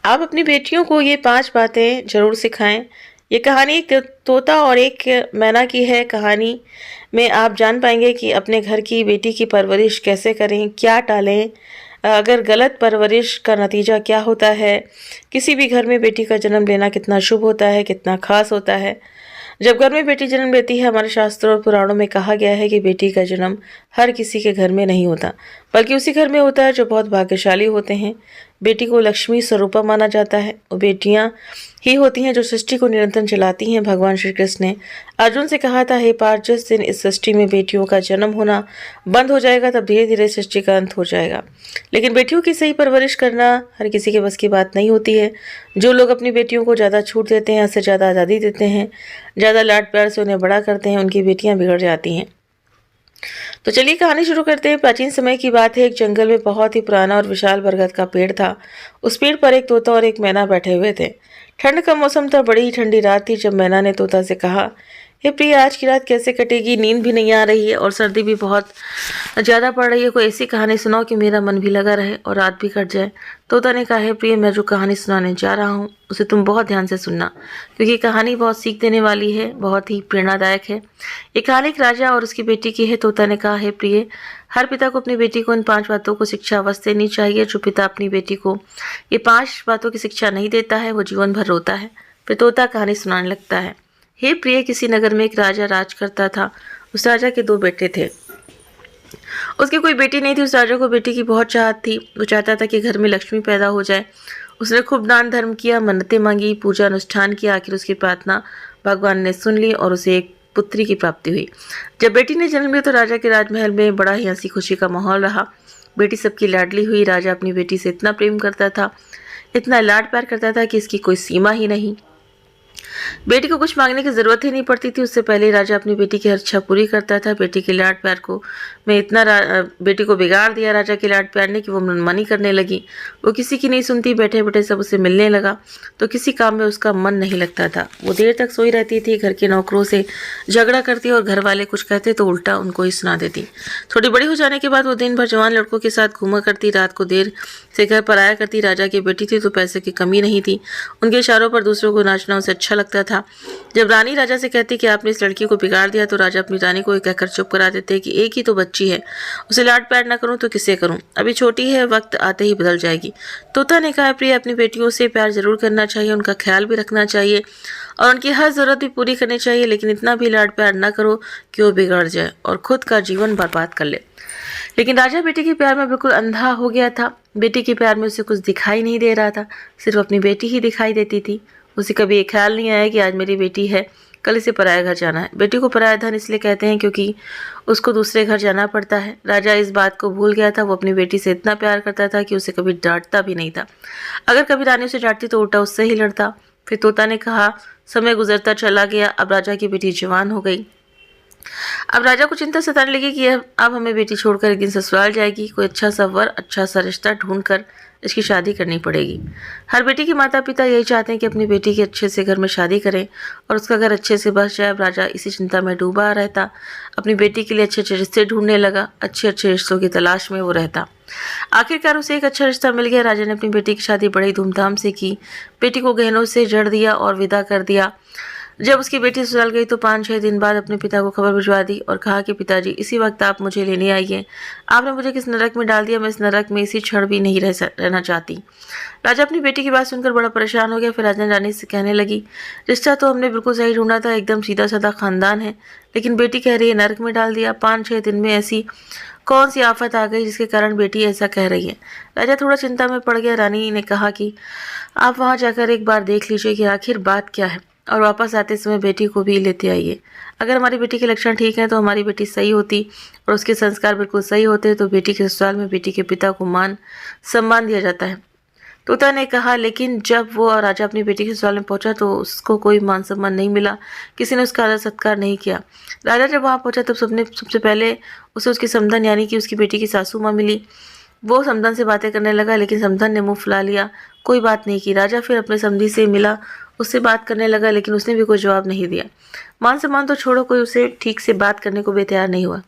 आप अपनी बेटियों को ये 5 बातें ज़रूर सिखाएँ। ये कहानी एक तोता और एक मैना की है। कहानी में आप जान पाएँगे कि अपने घर की बेटी की परवरिश कैसे करें, क्या टालें, अगर गलत परवरिश का नतीजा क्या होता है, किसी भी घर में बेटी का जन्म लेना कितना शुभ होता है, कितना ख़ास होता है। जब घर में बेटी जन्म लेती है, हमारे शास्त्रों और पुराणों में कहा गया है कि बेटी का जन्म हर किसी के घर में नहीं होता, बल्कि उसी घर में होता है जो बहुत भाग्यशाली होते हैं। बेटी को लक्ष्मी स्वरूपा माना जाता है और बेटियां ही होती हैं जो सृष्टि को निरंतर चलाती हैं। भगवान श्री कृष्ण ने अर्जुन से कहा था, हे पार्थ, जिस दिन इस सृष्टि में बेटियों का जन्म होना बंद हो जाएगा तब धीरे धीरे सृष्टि का अंत हो जाएगा। लेकिन बेटियों की सही परवरिश करना हर किसी के बस की बात नहीं होती है। जो लोग अपनी बेटियों को ज़्यादा छूट देते हैं, उससे ज़्यादा आज़ादी देते हैं, ज़्यादा लाड प्यार से उन्हें बड़ा करते हैं, उनकी बेटियां बिगड़ जाती हैं। तो चलिए कहानी शुरू करते हैं। प्राचीन समय की बात है। एक जंगल में बहुत ही पुराना और विशाल बरगद का पेड़ था। उस पेड़ पर एक तोता और एक मैना बैठे हुए थे। ठंड का मौसम था, बड़ी ही ठंडी रात थी। जब मैना ने तोता से कहा, हे प्रिय, आज की रात कैसे कटेगी? नींद भी नहीं आ रही है और सर्दी भी बहुत ज़्यादा पड़ रही है। कोई ऐसी कहानी सुनाओ कि मेरा मन भी लगा रहे और रात भी कट जाए। तोता ने कहा, हे प्रिय, मैं जो कहानी सुनाने जा रहा हूँ उसे तुम बहुत ध्यान से सुनना, क्योंकि कहानी बहुत सीख देने वाली है, बहुत ही प्रेरणादायक है। ये कहानी एक राजा और उसकी बेटी की है। तोता ने कहा, हे प्रिय, हर पिता को अपनी बेटी को इन 5 बातों को शिक्षा अवश्य देनी चाहिए। जो पिता अपनी बेटी को ये 5 बातों की शिक्षा नहीं देता है वो जीवन भर रोता है। फिर तोता कहानी सुनाने लगता है। हे प्रिय, किसी नगर में एक राजा राज करता था। उस राजा के 2 बेटे थे। उसकी कोई बेटी नहीं थी। उस राजा को बेटी की बहुत चाहत थी। वो चाहता था कि घर में लक्ष्मी पैदा हो जाए। उसने खूब दान धर्म किया, मन्नतें मांगी, पूजा अनुष्ठान किया। आखिर उसकी प्रार्थना भगवान ने सुन ली और उसे एक पुत्री की प्राप्ति हुई। जब बेटी ने जन्म लिया तो राजा के राजमहल में बड़ा ही हंसी खुशी का माहौल रहा। बेटी सबकी लाडली हुई। राजा अपनी बेटी से इतना प्रेम करता था, इतना लाड प्यार करता था कि इसकी कोई सीमा ही नहीं। बेटी को कुछ मांगने की जरूरत ही नहीं पड़ती थी। उससे पहले राजा अपनी बेटी की हर इच्छा पूरी करता था। बेटी के लाड प्यार को मैं इतना बेटी को बिगाड़ दिया राजा के लाड प्यार ने कि वो मनमानी करने लगी। वो किसी की नहीं सुनती। बैठे बैठे सब उसे मिलने लगा तो किसी काम में उसका मन नहीं लगता था। वो देर तक सोई रहती थी, घर के नौकरों से झगड़ा करती और घर वाले कुछ कहते तो उल्टा उनको ही सुना देती। थोड़ी बड़ी हो जाने के बाद वो दिन भर जवान लड़कों के साथ घूमा करती, रात को देर से घर पर आया करती। राजा की बेटी थी तो पैसे की कमी नहीं थी। उनके इशारों पर दूसरों को नाचना उसे अच्छा लगता था। जब रानी राजा से कहती कि आपने इस लड़की को बिगाड़ दिया तो राजा अपनी रानी को कहकर चुप करा देते कि एक ही तो बच्ची है, उसे लाड प्यार न करूं तो किसे करूं, अभी छोटी है, वक्त आते ही बदल जाएगी। तोता ने कहा, प्रिय, अपनी बेटियों से प्यार जरूर करना चाहिए, उनका ख्याल भी रखना चाहिए और उनकी हर जरूरत भी पूरी करनी चाहिए, लेकिन इतना भी लाड प्यार न करो कि वो बिगड़ जाए और खुद का जीवन बर्बाद कर ले। लेकिन राजा बेटी के प्यार में बिल्कुल अंधा हो गया था। बेटी के प्यार में उसे कुछ दिखाई नहीं दे रहा था, सिर्फ अपनी बेटी ही दिखाई देती थी। उसे कभी ये ख्याल नहीं आया कि आज मेरी बेटी है, कल इसे पराया घर जाना है। बेटी को पराया धन इसलिए कहते हैं क्योंकि उसको दूसरे घर जाना पड़ता है। राजा इस बात को भूल गया था। वो अपनी बेटी से इतना प्यार करता था कि उसे कभी डांटता भी नहीं था। अगर कभी रानी उसे डांटती तो उल्टा उससे ही लड़ता। फिर तोता ने कहा, समय गुजरता चला गया। अब राजा की बेटी जवान हो गई। अब राजा को चिंता सताने लगी कि अब हमें बेटी छोड़कर एक दिन ससुराल जाएगी। कोई अच्छा सा वर, अच्छा सा रिश्ता ढूंढकर इसकी शादी करनी पड़ेगी। हर बेटी के माता पिता यही चाहते हैं कि अपनी बेटी के अच्छे से घर में शादी करें और उसका घर अच्छे से बस जाए। राजा इसी चिंता में डूबा रहता। अपनी बेटी के लिए अच्छे अच्छे रिश्ते ढूंढने लगा। अच्छे अच्छे रिश्तों की तलाश में वो रहता। आखिरकार उसे एक अच्छा रिश्ता मिल गया। राजा ने अपनी बेटी की शादी बड़ी धूमधाम से की। बेटी को गहनों से जड़ दिया और विदा कर दिया। जब उसकी बेटी ससुराल गई तो 5-6 दिन बाद अपने पिता को खबर भिजवा दी और कहा कि पिताजी, इसी वक्त आप मुझे लेने आइए। आपने मुझे किस नरक में डाल दिया, मैं इस नरक में इसी क्षण भी नहीं रहना चाहती। राजा अपनी बेटी की बात सुनकर बड़ा परेशान हो गया। फिर राजा रानी से कहने लगी, रिश्ता तो हमने बिल्कुल सही ढूंढा था, एकदम सीधा साधा खानदान है, लेकिन बेटी कह रही है नरक में डाल दिया। 5-6 दिन में ऐसी कौन सी आफत आ गई जिसके कारण बेटी ऐसा कह रही है? राजा थोड़ा चिंता में पड़ गया। रानी ने कहा कि आप वहाँ जाकर एक बार देख लीजिए कि आखिर बात क्या है और वापस आते समय बेटी को भी लेते आइए। अगर हमारी बेटी के लक्षण ठीक हैं तो हमारी बेटी सही होती और उसके संस्कार बिल्कुल सही होते तो बेटी के ससुराल में बेटी के पिता को मान सम्मान दिया जाता है। तोता ने कहा, लेकिन जब वो राजा अपनी बेटी के ससुराल में पहुंचा तो उसको कोई मान सम्मान नहीं मिला, किसी ने उसका आदर सत्कार नहीं किया। राजा जब वहाँ पहुंचा तब सबसे पहले उसे उसकी समधन यानी कि उसकी बेटी की सासू माँ मिली। वो समधन से बातें करने लगा, लेकिन समधन ने मुंह फुला लिया, कोई बात नहीं की। राजा फिर अपने समधी से मिला, उससे बात करने लगा, लेकिन उसने भी कोई जवाब नहीं दिया। मान सम्मान तो छोड़ो, कोई उसे ठीक से बात करने को भी तैयार नहीं हुआ।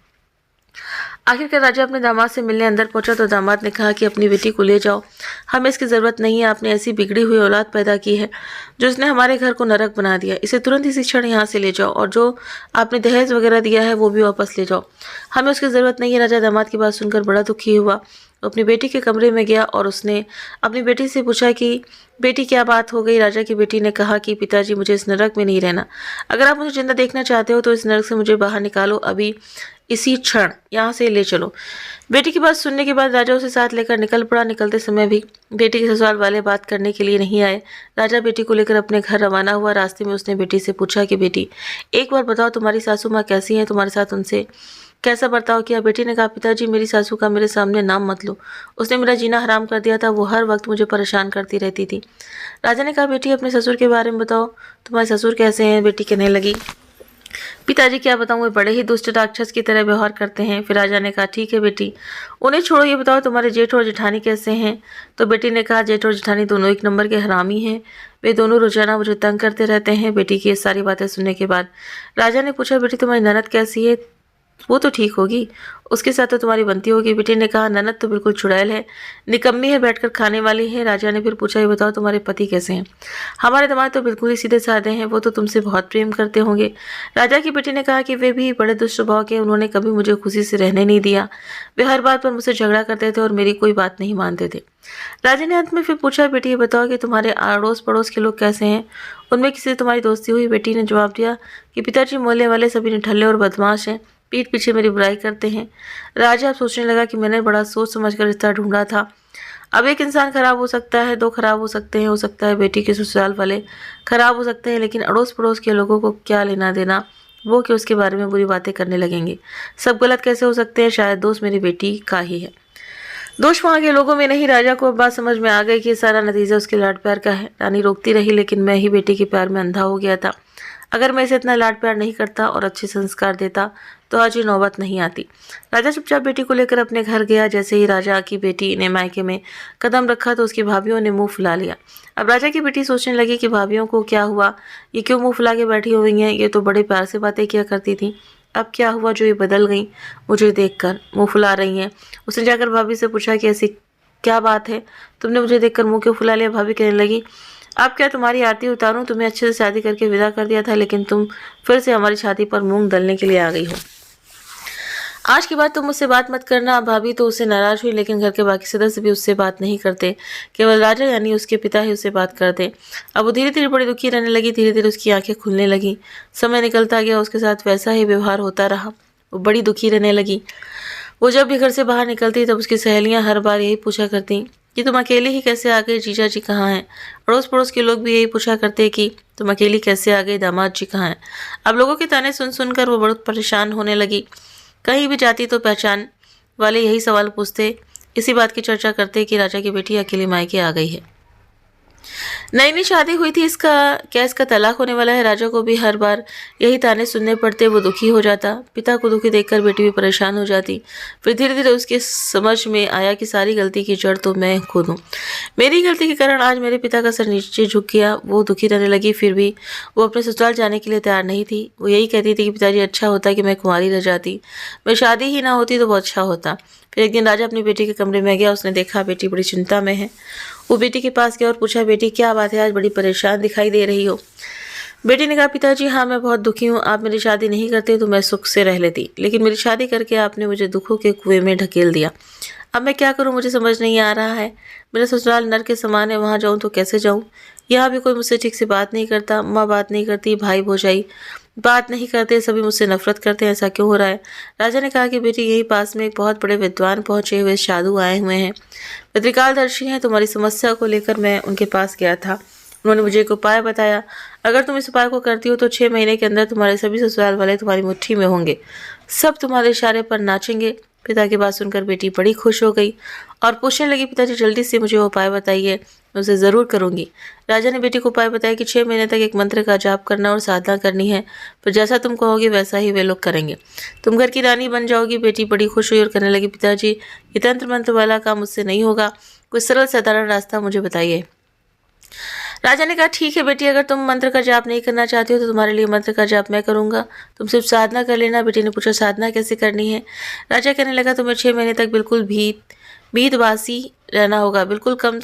आखिरकार राजा अपने दामाद से मिलने अंदर पहुंचा तो दामाद ने कहा कि अपनी बेटी को ले जाओ, हमें इसकी ज़रूरत नहीं है। आपने ऐसी बिगड़ी हुई औलाद पैदा की है जो इसने हमारे घर को नरक बना दिया। इसे तुरंत इसी क्षण यहाँ से ले जाओ और जो आपने दहेज वगैरह दिया है वो भी वापस ले जाओ, हमें उसकी ज़रूरत नहीं है। राजा दामाद की बात सुनकर बड़ा दुखी हुआ। वो अपनी बेटी के कमरे में गया और उसने अपनी बेटी से पूछा कि बेटी क्या बात हो गई। राजा की बेटी ने कहा कि पिताजी मुझे इस नरक में नहीं रहना, अगर आप मुझे जिंदा देखना चाहते हो तो इस नरक से मुझे बाहर निकालो, अभी इसी क्षण यहाँ से ले चलो। बेटी की बात सुनने के बाद राजा उसे साथ लेकर निकल पड़ा। निकलते समय भी बेटी के ससुराल वाले बात करने के लिए नहीं आए। राजा बेटी को लेकर अपने घर रवाना हुआ। रास्ते में उसने बेटी से पूछा कि बेटी एक बार बताओ तुम्हारी सासू माँ कैसी है, तुम्हारे साथ उनसे कैसा बर्ताव किया। बेटी ने कहा पिताजी मेरी सासू का मेरे सामने नाम मत लो, उसने मेरा जीना हराम कर दिया था, वो हर वक्त मुझे परेशान करती रहती थी। राजा ने कहा बेटी अपने ससुर के बारे में बताओ, तुम्हारे ससुर कैसे हैं। बेटी कहने लगी पिताजी क्या बताऊं, वे बड़े ही दुष्ट राक्षस की तरह व्यवहार करते हैं। फिर राजा ने कहा ठीक है बेटी उन्हें छोड़ो, ये बताओ तुम्हारे जेठ और जेठानी कैसे हैं। तो बेटी ने कहा जेठ और जेठानी दोनों एक नंबर के हरामी हैं, वे दोनों रोजाना मुझे तंग करते रहते हैं। बेटी की ये सारी बातें सुनने के बाद राजा ने पूछा बेटी तुम्हारी ननद कैसी है, वो तो ठीक होगी, उसके साथ तो तुम्हारी बनती होगी। बेटी ने कहा ननद तो बिल्कुल चुड़ैल है, निकम्मी है, बैठकर खाने वाली है। राजा ने फिर पूछा ये बताओ तुम्हारे पति कैसे हैं। हमारे दामाद तो बिल्कुल ही सीधे साधे हैं, वो तो तुमसे बहुत प्रेम करते होंगे। राजा की बेटी ने कहा कि वे भी बड़े दुष्ट स्वभाव के, उन्होंने कभी मुझे खुशी से रहने नहीं दिया, वे हर बात पर मुझसे झगड़ा करते थे और मेरी कोई बात नहीं मानते थे। राजा ने अंत में फिर पूछा बेटी ये बताओ कि तुम्हारे अड़ोस पड़ोस के लोग कैसे हैं, उनमें किसी से तुम्हारी दोस्ती हुई। बेटी ने जवाब दिया कि पिताजी मोहल्ले वाले सभी निठल्ले और बदमाश हैं, पीठ पीछे मेरी बुराई करते हैं। राजा अब सोचने लगा कि मैंने बड़ा सोच समझकर रिश्ता ढूंढा था, अब एक इंसान खराब हो सकता है, दो खराब हो सकते हैं, हो सकता है बेटी के ससुराल वाले खराब हो सकते हैं, लेकिन अड़ोस पड़ोस के लोगों को क्या लेना देना, वो कि उसके बारे में बुरी बातें करने लगेंगे। सब गलत कैसे हो सकते हैं, शायद दोस्त मेरी बेटी का ही है, दोष वहाँ के लोगों में नहीं। राजा को अब बात समझ में आ गई कि सारा नतीजा उसके लाड प्यार का है। रानी रोकती रही लेकिन मैं ही बेटी के प्यार में अंधा हो गया था। अगर मैं इसे इतना लाड प्यार नहीं करता और अच्छे संस्कार देता तो आज ये नौबत नहीं आती। राजा चुपचाप बेटी को लेकर अपने घर गया। जैसे ही राजा की बेटी ने मायके में कदम रखा तो उसकी भाभियों ने मुंह फुला लिया। अब राजा की बेटी सोचने लगी कि भाभियों को क्या हुआ, ये क्यों मुंह फुला के बैठी हुई हैं, ये तो बड़े प्यार से बातें किया करती थी, अब क्या हुआ जो ये बदल गई, मुझे देखकर मुंह फुला रही हैं। उसने जाकर भाभी से पूछा कि ऐसी क्या बात है, तुमने मुझे देखकर मुंह क्यों फुला लिया। भाभी कहने लगी अब क्या तुम्हारी आरती उतारूं, तुम्हें अच्छे से शादी करके विदा कर दिया था, लेकिन तुम फिर से हमारी छाती पर मूंग दलने के लिए आ गई हो। आज के बाद तुम मुझसे बात मत करना। भाभी तो उससे नाराज हुई लेकिन घर के बाकी सदस्य भी उससे बात नहीं करते, केवल राजा यानी उसके पिता ही उससे बात करते। अब वो धीरे धीरे बड़ी दुखी रहने लगी, धीरे धीरे उसकी आंखें खुलने लगी, समय निकलता गया, उसके साथ वैसा ही व्यवहार होता रहा। वो बड़ी दुखी रहने लगी। वो जब भी घर से बाहर निकलती तब उसकी सहेलियां हर बार यही पूछा करती कि तुम अकेली ही कैसे आ गई, जीजा जी कहाँ हैं। अड़ोस पड़ोस के लोग भी यही पूछा करते कि तुम अकेली कैसे आ गई, दामाद जी कहाँ हैं। अब लोगों के ताने सुन सुनकर वो बहुत परेशान होने लगी। कहीं भी जाती तो पहचान वाले यही सवाल पूछते, इसी बात की चर्चा करते कि राजा की बेटी अकेली मायके आ गई है, नई नई शादी हुई थी, इसका तलाक होने वाला है। राजा को भी हर बार यही ताने सुनने पड़ते, वो दुखी हो जाता। पिता को दुखी देखकर बेटी भी परेशान हो जाती। फिर धीरे धीरे उसके समझ में आया कि सारी गलती की जड़ तो मैं खुद हूँ, मेरी गलती के कारण आज मेरे पिता का सर नीचे झुक गया। वो दुखी रहने लगी। फिर भी वो अपने ससुराल जाने के लिए तैयार नहीं थी। वो यही कहती थी कि पिताजी अच्छा होता कि मैं कुंवारी रह जाती, मैं शादी ही ना होती तो बहुत अच्छा होता। फिर एक दिन राजा अपनी बेटी के कमरे में गया, उसने देखा बेटी बड़ी चिंता में है। वो बेटी के पास गया और पूछा बेटी क्या बात है, आज बड़ी परेशान दिखाई दे रही हो। बेटी ने कहा पिताजी हाँ मैं बहुत दुखी हूँ, आप मेरी शादी नहीं करते तो मैं सुख से रह लेती, लेकिन मेरी शादी करके आपने मुझे दुखों के कुएं में ढकेल दिया। अब मैं क्या करूँ, मुझे समझ नहीं आ रहा है। मेरा ससुराल नर के समान है, वहाँ जाऊँ तो कैसे जाऊँ। यहाँ भी कोई मुझसे ठीक से बात नहीं करता, माँ बात नहीं करती, भाई भौजाई बात नहीं करते, सभी मुझसे नफरत करते हैं, ऐसा क्यों हो रहा है। राजा ने कहा कि बेटी यही पास में एक बहुत बड़े विद्वान पहुंचे हुए साधु आए हुए हैं, वे त्रिकालदर्शी हैं। तुम्हारी समस्या को लेकर मैं उनके पास गया था, उन्होंने मुझे एक उपाय बताया। अगर तुम इस उपाय को करती हो तो 6 महीने के अंदर तुम्हारे सभी ससुराल वाले तुम्हारी मुट्ठी में होंगे, सब तुम्हारे इशारे पर नाचेंगे। पिता की बात सुनकर बेटी बड़ी खुश हो गई और पूछने लगी पिताजी जल्दी से मुझे वो उपाय बताइए, मैं उसे ज़रूर करूँगी। राजा ने बेटी को उपाय बताया कि 6 महीने तक एक मंत्र का जाप करना और साधना करनी है, फिर जैसा तुम कहोगी वैसा ही वे लोग करेंगे, तुम घर की रानी बन जाओगी। बेटी बड़ी खुश हुई और कहने लगी पिताजी ये तंत्र मंत्र वाला काम मुझसे नहीं होगा, कोई सरल साधारण रास्ता मुझे बताइए। राजा ने कहा ठीक है बेटी, अगर तुम मंत्र का जाप नहीं करना चाहती हो तो तुम्हारे लिए मंत्र का जाप मैं करूँगा, तुम सिर्फ साधना कर लेना। बेटी ने पूछा साधना कैसे करनी है? राजा कहने लगा तुम्हें 6 महीने तक बिल्कुल भीतवासी रहना होगा, बिल्कुल कम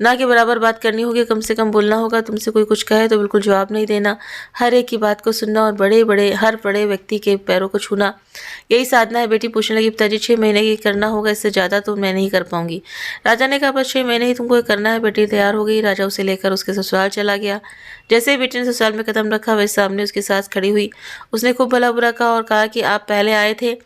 ना के बराबर बात करनी होगी, कम से कम बोलना होगा, तुमसे कोई कुछ कहे तो बिल्कुल जवाब नहीं देना, हर एक की बात को सुनना और हर बड़े व्यक्ति के पैरों को छूना, यही साधना है। बेटी पूछने लगी पिताजी 6 महीने की करना होगा, इससे ज़्यादा तो मैं नहीं कर पाऊंगी। राजा ने कहा बस 6 महीने ही तुमको ये करना है। बेटी तैयार हो गई, राजा उसे लेकर उसके ससुराल चला गया। जैसे ही बेटी ने ससुराल में कदम रखा वैसे सामने उसकी सास खड़ी हुई। उसने खूब भला बुरा कहा और कहा कि आप पहले आए थे,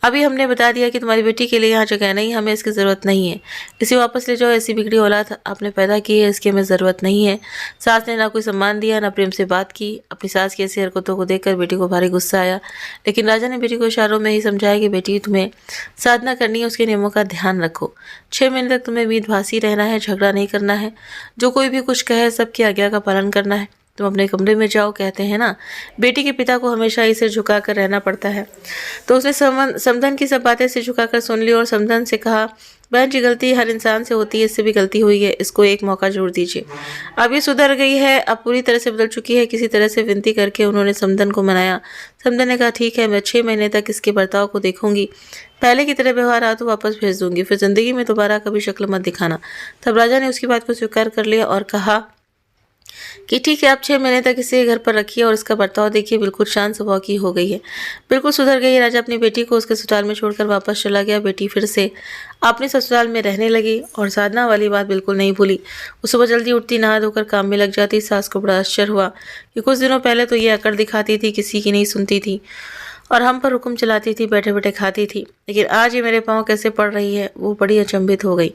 अभी हमने बता दिया कि तुम्हारी बेटी के लिए यहाँ जगह नहीं, हमें इसकी ज़रूरत नहीं है, इसे वापस ले जाओ, ऐसी बिगड़ी औलाद आपने पैदा की है, इसकी हमें ज़रूरत नहीं है। सास ने ना कोई सम्मान दिया, ना प्रेम से बात की। अपनी सास की ऐसी हरकतों को देखकर बेटी को भारी गुस्सा आया, लेकिन राजा ने बेटी को इशारों में ही समझाया कि बेटी तुम्हें साधना करनी है, उसके नियमों का ध्यान रखो, 6 महीने तक तुम्हें मीतभासी रहना है, झगड़ा नहीं करना है, जो कोई भी कुछ कहे सबकी आज्ञा का पालन करना है, तुम अपने कमरे में जाओ। कहते हैं ना बेटी के पिता को हमेशा ही सिर झुकाकर रहना पड़ता है। तो उसने समधन की सब बातें सिर झुकाकर सुन ली और समधन से कहा बहन जी गलती हर इंसान से होती है, इससे भी गलती हुई है, इसको एक मौका जरूर दीजिए। अब ये सुधर गई है, अब पूरी तरह से बदल चुकी है। किसी तरह से विनती करके उन्होंने समधन को मनाया। समधन ने कहा ठीक है, मैं 6 महीने तक इसके बर्ताव को देखूंगी, पहले की तरह व्यवहार आ तो वापस भेज दूंगी, फिर जिंदगी में दोबारा कभी शक्ल मत दिखाना। तब राजा ने उसकी बात को स्वीकार कर लिया और कहा कि ठीक है, आप 6 महीने तक इसे घर पर रखिए और इसका बर्ताव देखिए, बिल्कुल शांत स्वभाव की हो गई है, बिल्कुल सुधर गई है। राजा अपनी बेटी को उसके ससुराल में छोड़कर वापस चला गया। बेटी फिर से अपने ससुराल में रहने लगी और साधना वाली बात बिल्कुल नहीं भूली। वो सुबह जल्दी उठती, नहा धोकर काम में लग जाती। सास को बड़ा आश्चर्य हुआ कि कुछ दिनों पहले तो ये अकड़ दिखाती थी, किसी की नहीं सुनती थी और हम पर हुक्म चलाती थी, बैठे बैठे खाती थी, लेकिन आज ये मेरे पाँव कैसे पड़ रही है, वो बड़ी अचंभित हो गई।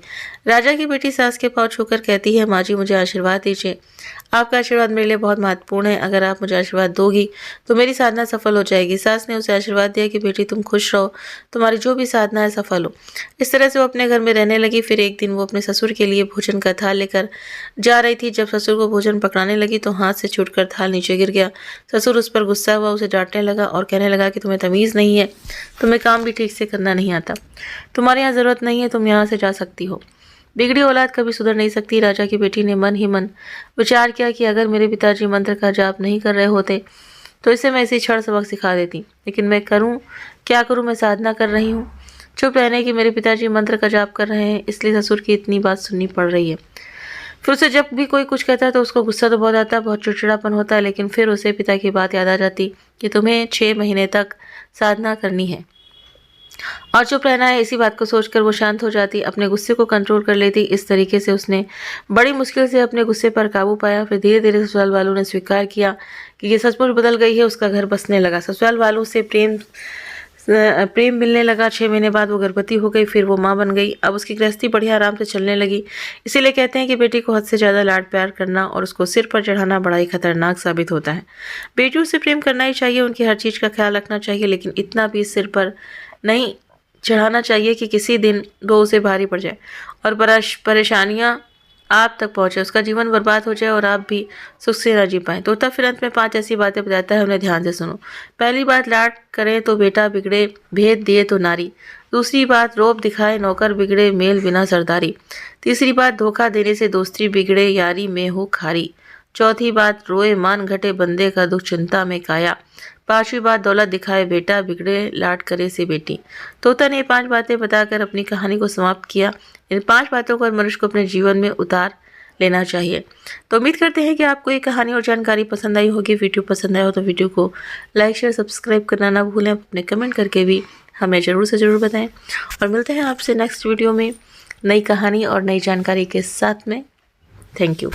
राजा की बेटी सास के पाँव छूकर कहती है माँ जी मुझे आशीर्वाद दीजिए, आपका आशीर्वाद मेरे लिए बहुत महत्वपूर्ण है, अगर आप मुझे आशीर्वाद दोगी तो मेरी साधना सफल हो जाएगी। सास ने उसे आशीर्वाद दिया कि बेटी तुम खुश रहो, तुम्हारी जो भी साधना है सफल हो। इस तरह से वो अपने घर में रहने लगी। फिर एक दिन वो अपने ससुर के लिए भोजन का थाल लेकर जा रही थी। जब ससुर को भोजन पकड़ाने लगी तो हाथ से छूटकर थाल नीचे गिर गया। ससुर उस पर गुस्सा हुआ, उसे डांटने लगा और कहने लगा कि तुम्हें तमीज़ नहीं है, तुम्हें काम भी ठीक से करना नहीं आता, तुम्हारे यहाँ ज़रूरत नहीं है, तुम यहाँ से जा सकती हो, बिगड़ी औलाद कभी सुधर नहीं सकती। राजा की बेटी ने मन ही मन विचार किया कि अगर मेरे पिताजी मंत्र का जाप नहीं कर रहे होते तो इसे मैं इसी क्षण सबक सिखा देती, लेकिन मैं करूं क्या करूं, मैं साधना कर रही हूं। चुप रहने की मेरे पिताजी मंत्र का जाप कर रहे हैं, इसलिए ससुर की इतनी बात सुननी पड़ रही है। फिर उसे जब भी कोई कुछ कहता है तो उसको गुस्सा तो बहुत आता है, बहुत चिड़चिड़ापन होता है, लेकिन फिर उसे पिता की बात याद आ जाती कि तुम्हें 6 महीने तक साधना करनी है और चुप रहना है। इसी बात को सोचकर वो शांत हो जाती, अपने गुस्से को कंट्रोल कर लेती। इस तरीके से उसने बड़ी मुश्किल से अपने गुस्से पर काबू पाया। फिर धीरे धीरे ससुराल वालों ने स्वीकार किया कि ये सचमुच बदल गई है, उसका घर बसने लगा, ससुराल वालों से प्रेम मिलने लगा। 6 महीने बाद वो गर्भवती हो गई, फिर वो माँ बन गई। अब उसकी गृहस्थी बढ़िया आराम से चलने लगी। इसीलिए कहते हैं कि बेटी को हद से ज़्यादा लाड प्यार करना और उसको सिर पर चढ़ाना बड़ा ही खतरनाक साबित होता है। बेटियों से प्रेम करना ही चाहिए, उनकी हर चीज़ का ख्याल रखना चाहिए, लेकिन इतना भी सिर पर नहीं चढ़ाना चाहिए कि किसी दिन वो उसे भारी पड़ जाए और परेशानियाँ आप तक पहुँचे, उसका जीवन बर्बाद हो जाए और आप भी सुख से न जी पाएँ। तोता फिर अंत में 5 ऐसी बातें बताता है, उन्हें ध्यान से सुनो। पहली बात, लाड करें तो बेटा बिगड़े, भेद दिए तो नारी। दूसरी बात, रोब दिखाए नौकर बिगड़े, मेल बिना सरदारी। तीसरी बात, धोखा देने से दोस्ती बिगड़े, यारी में हो खारी। चौथी बात, रोए मान घटे बंदे का दुख चिंता में काया। 5वीं बात, दौलत दिखाए बेटा बिगड़े, लाड करे से बेटी। तोता ने 5 बातें बताकर अपनी कहानी को समाप्त किया। इन 5 बातों को मनुष्य को अपने जीवन में उतार लेना चाहिए। तो उम्मीद करते हैं कि आपको ये कहानी और जानकारी पसंद आई होगी। वीडियो पसंद आया हो तो वीडियो को लाइक शेयर सब्सक्राइब करना ना भूलें। अपने कमेंट करके भी हमें ज़रूर से ज़रूर बताएं और मिलते हैं आपसे नेक्स्ट वीडियो में नई कहानी और नई जानकारी के साथ में। Thank you.